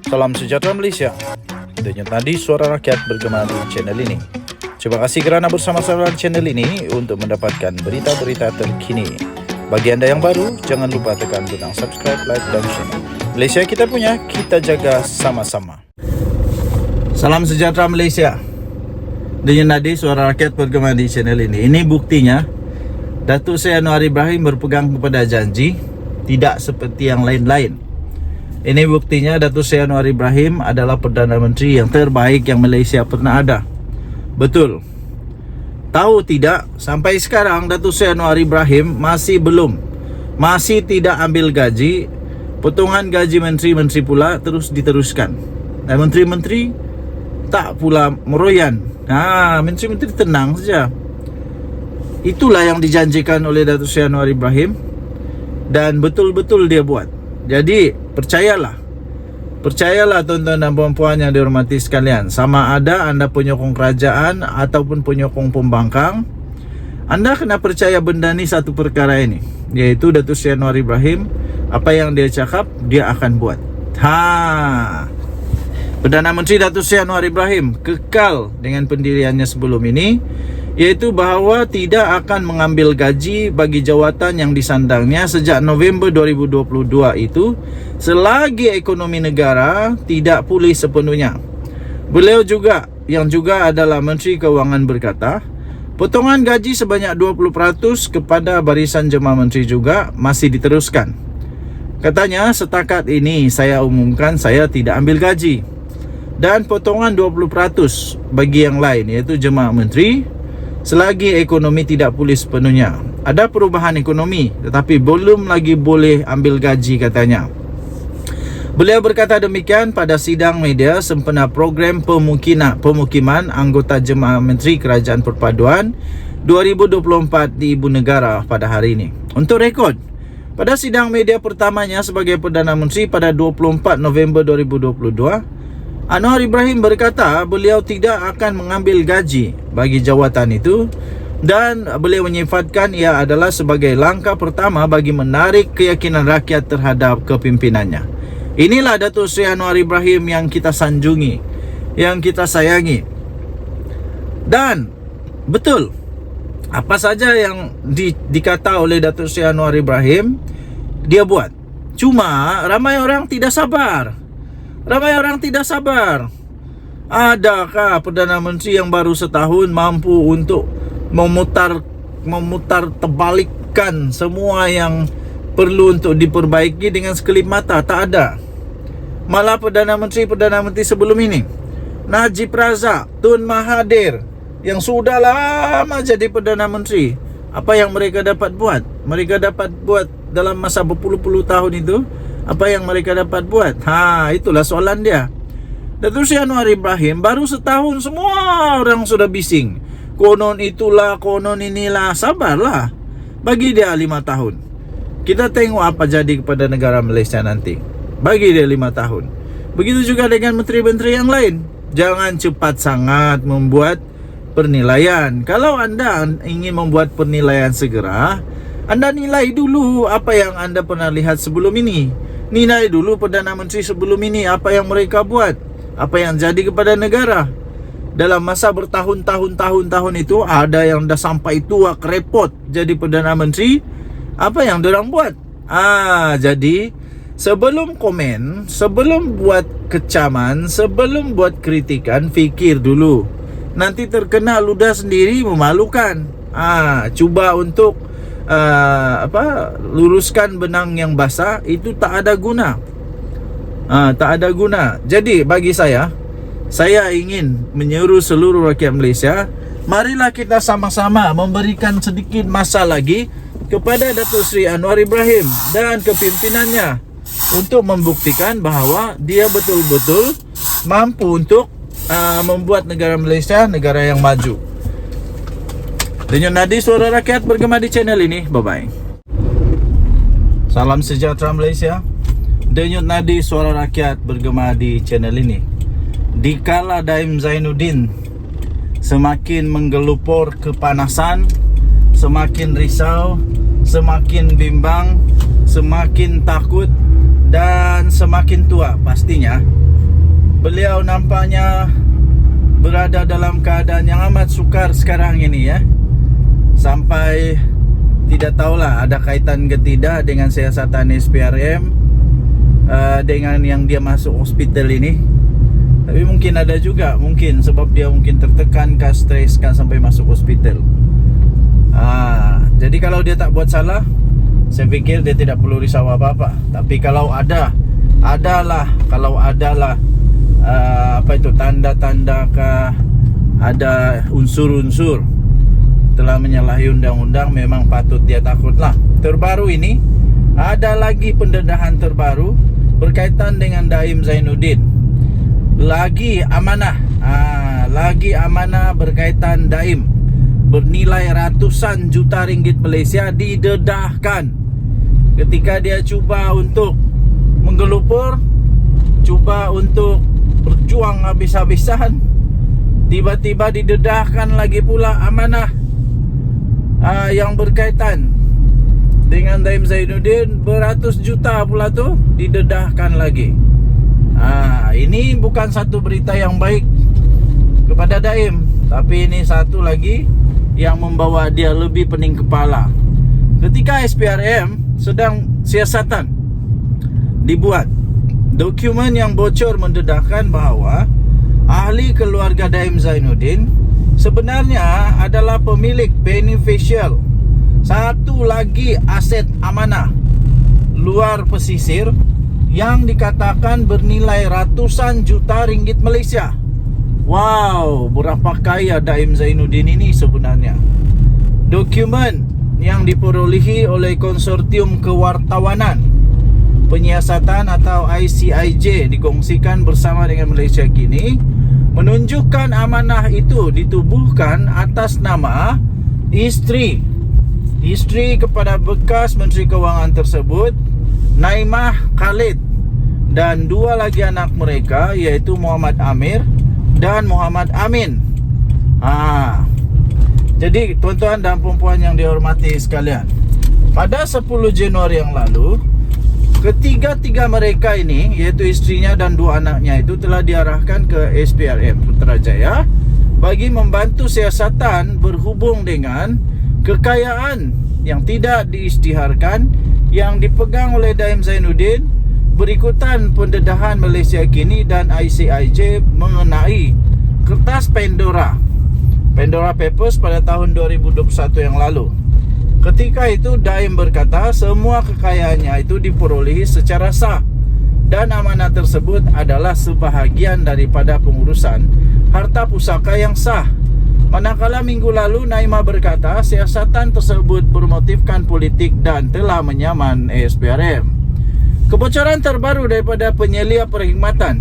Salam sejahtera Malaysia. Denyut nadi suara rakyat bergema di channel ini. Terima kasih kerana bersama-sama di channel ini untuk mendapatkan berita-berita terkini. Bagi anda yang baru, jangan lupa tekan butang subscribe, like dan share. Malaysia kita punya, kita jaga sama-sama. Salam sejahtera Malaysia. Denyut nadi suara rakyat bergema di channel ini. Ini buktinya Datuk Seri Anwar Ibrahim berpegang kepada janji, tidak seperti yang lain-lain. Ini buktinya Datuk Seri Anwar Ibrahim adalah Perdana Menteri yang terbaik yang Malaysia pernah ada. Betul. Tahu tidak, sampai sekarang Datuk Seri Anwar Ibrahim masih tidak ambil gaji. Potongan gaji menteri-menteri pula terus diteruskan. Dan menteri-menteri tak pula meroyan. Menteri-menteri tenang saja. Itulah yang dijanjikan oleh Datuk Seri Anwar Ibrahim, dan betul-betul dia buat. Jadi percayalah tuan-tuan dan puan-puan yang dihormati sekalian, sama ada anda penyokong kerajaan ataupun penyokong pembangkang, anda kena percaya benda ni satu perkara ini, iaitu Datuk Seri Anwar Ibrahim, apa yang dia cakap dia akan buat. Perdana Menteri Datuk Seri Anwar Ibrahim kekal dengan pendiriannya sebelum ini, iaitu bahawa tidak akan mengambil gaji bagi jawatan yang disandangnya sejak November 2022 itu selagi ekonomi negara tidak pulih sepenuhnya. Beliau juga yang juga adalah Menteri Keuangan berkata, potongan gaji sebanyak 20% kepada barisan jemaah menteri juga masih diteruskan. Katanya, setakat ini saya umumkan saya tidak ambil gaji, dan potongan 20% bagi yang lain, iaitu jemaah menteri, selagi ekonomi tidak pulih sepenuhnya. Ada perubahan ekonomi, tetapi belum lagi boleh ambil gaji, katanya. Beliau berkata demikian pada sidang media sempena program pemukiman anggota Jemaah Menteri Kerajaan Perpaduan 2024 di Ibu Negara pada hari ini. Untuk rekod, pada sidang media pertamanya sebagai Perdana Menteri pada 24 November 2022, Anwar Ibrahim berkata beliau tidak akan mengambil gaji bagi jawatan itu, dan beliau menyifatkan ia adalah sebagai langkah pertama bagi menarik keyakinan rakyat terhadap kepimpinannya. Inilah Datuk Seri Anwar Ibrahim yang kita sanjungi, yang kita sayangi. Dan betul, apa saja yang dikata oleh Datuk Seri Anwar Ibrahim dia buat. Cuma ramai orang tidak sabar. Adakah Perdana Menteri yang baru setahun mampu untuk memutar terbalikkan semua yang perlu untuk diperbaiki dengan sekelip mata? Tak ada. Malah Perdana Menteri sebelum ini, Najib Razak, Tun Mahathir, yang sudah lama jadi Perdana Menteri, apa yang mereka dapat buat? Mereka dapat buat dalam masa berpuluh-puluh tahun itu, apa yang mereka dapat buat? Itulah soalan dia. Datuk Seri Anwar Ibrahim baru setahun, semua orang sudah bising. Konon itulah, konon inilah. Sabarlah. Bagi dia 5 tahun. Kita tengok apa jadi kepada negara Malaysia nanti. Bagi dia 5 tahun. Begitu juga dengan menteri-menteri yang lain. Jangan cepat sangat membuat penilaian. Kalau anda ingin membuat penilaian segera, anda nilai dulu apa yang anda pernah lihat sebelum ini. Nilai dulu Perdana Menteri sebelum ini, apa yang mereka buat, apa yang jadi kepada negara. Dalam masa bertahun-tahun itu, ada yang dah sampai tua kerepot jadi Perdana Menteri, apa yang diorang buat. Jadi sebelum komen, sebelum buat kecaman, sebelum buat kritikan, fikir dulu. Nanti terkena ludah sendiri, memalukan. Cuba untuk luruskan benang yang basah, itu tak ada guna. Jadi bagi saya ingin menyeru seluruh rakyat Malaysia, marilah kita sama-sama memberikan sedikit masa lagi kepada Datuk Seri Anwar Ibrahim dan kepimpinannya untuk membuktikan bahawa dia betul-betul mampu untuk membuat negara Malaysia negara yang maju. Denyut nadi suara rakyat bergema di channel ini. Bye-bye. Salam sejahtera Malaysia. Denyut nadi suara rakyat bergema di channel ini. Dikala Daim Zainuddin semakin menggelupur kepanasan, semakin risau, semakin bimbang, semakin takut, dan semakin tua, pastinya beliau nampaknya berada dalam keadaan yang amat sukar sekarang ini ya. Sampai tidak tahulah ada kaitan ke tidak dengan siasatan SPRM dengan yang dia masuk hospital ini. Tapi mungkin ada juga, mungkin sebab dia mungkin tertekan, stres kan sampai masuk hospital. Jadi kalau dia tak buat salah, saya pikir dia tidak perlu risau apa-apa. Tapi kalau adalah apa itu tanda-tanda ada unsur-unsur telah menyalahi undang-undang, memang patut dia takutlah. Terbaru ini ada lagi pendedahan terbaru berkaitan dengan Daim Zainuddin. Lagi amanah berkaitan Daim bernilai ratusan juta ringgit Malaysia didedahkan ketika dia cuba untuk menggelupur, cuba untuk berjuang habis-habisan. Tiba-tiba didedahkan lagi pula amanah yang berkaitan dengan Daim Zainuddin, beratus juta pula tu didedahkan lagi. Ini bukan satu berita yang baik kepada Daim, tapi ini satu lagi yang membawa dia lebih pening kepala. Ketika SPRM sedang siasatan dibuat, dokumen yang bocor mendedahkan bahawa ahli keluarga Daim Zainuddin sebenarnya adalah pemilik beneficial satu lagi aset amanah luar pesisir yang dikatakan bernilai ratusan juta ringgit Malaysia. Wow, berapa kaya Daim Zainuddin ini sebenarnya. Dokumen yang diperolehi oleh Konsortium Kewartawanan Penyiasatan atau ICIJ dikongsikan bersama dengan Malaysia kini menunjukkan amanah itu ditubuhkan atas nama isteri kepada bekas Menteri Kewangan tersebut, Naimah Khalid, dan dua lagi anak mereka, iaitu Muhammad Amir dan Muhammad Amin. Jadi tuan-tuan dan puan-puan yang dihormati sekalian, pada 10 Januari yang lalu, ketiga-tiga mereka ini, iaitu istrinya dan dua anaknya itu, telah diarahkan ke SPRM Putrajaya bagi membantu siasatan berhubung dengan kekayaan yang tidak diisytiharkan yang dipegang oleh Daim Zainuddin berikutan pendedahan Malaysia kini dan ICIJ mengenai kertas Pandora Papers pada tahun 2021 yang lalu. Ketika itu Daim berkata semua kekayaannya itu diperolehi secara sah dan amanah tersebut adalah sebahagian daripada pengurusan harta pusaka yang sah. Manakala minggu lalu Naimah berkata siasatan tersebut bermotifkan politik dan telah menyaman SPRM. Kebocoran terbaru daripada penyelia perkhidmatan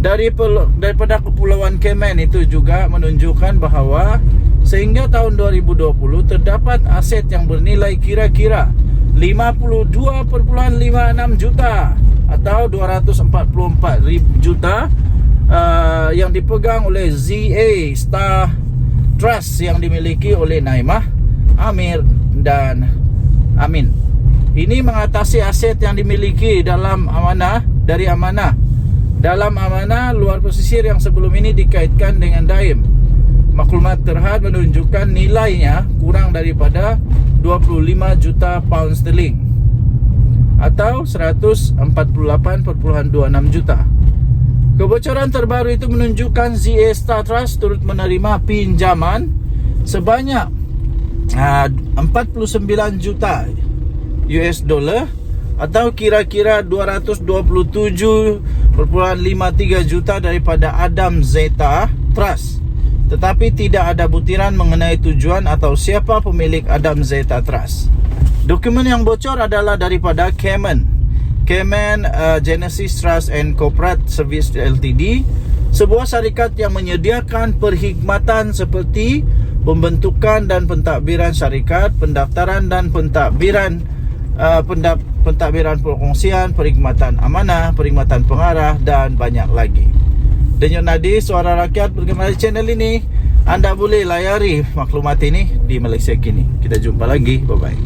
daripada Kepulauan Kemen itu juga menunjukkan bahawa sehingga tahun 2020 terdapat aset yang bernilai kira-kira 52.56 juta atau 244 juta yang dipegang oleh ZA Star Trust yang dimiliki oleh Naimah, Amir dan Amin. Ini mengatasi aset yang dimiliki dalam amanah luar pesisir yang sebelum ini dikaitkan dengan Daim. Maklumat terhad menunjukkan nilainya kurang daripada 25 juta pound sterling atau 148.26 juta. Kebocoran terbaru itu menunjukkan ZA Star Trust turut menerima pinjaman sebanyak 49 juta US dollar atau kira-kira 227.53 juta daripada Adam Zeta Trust. Tetapi tidak ada butiran mengenai tujuan atau siapa pemilik Adam Zeta Trust. Dokumen yang bocor adalah daripada Cayman Genesis Trust and Corporate Service Ltd, sebuah syarikat yang menyediakan perkhidmatan seperti pembentukan dan pentadbiran syarikat, pendaftaran dan pentadbiran perkongsian, perkhidmatan amanah, perkhidmatan pengarah dan banyak lagi. Denyut nadi suara rakyat bergema di channel ini. Anda boleh layari maklumat ini di Malaysia Kini. Kita jumpa lagi. Bye bye.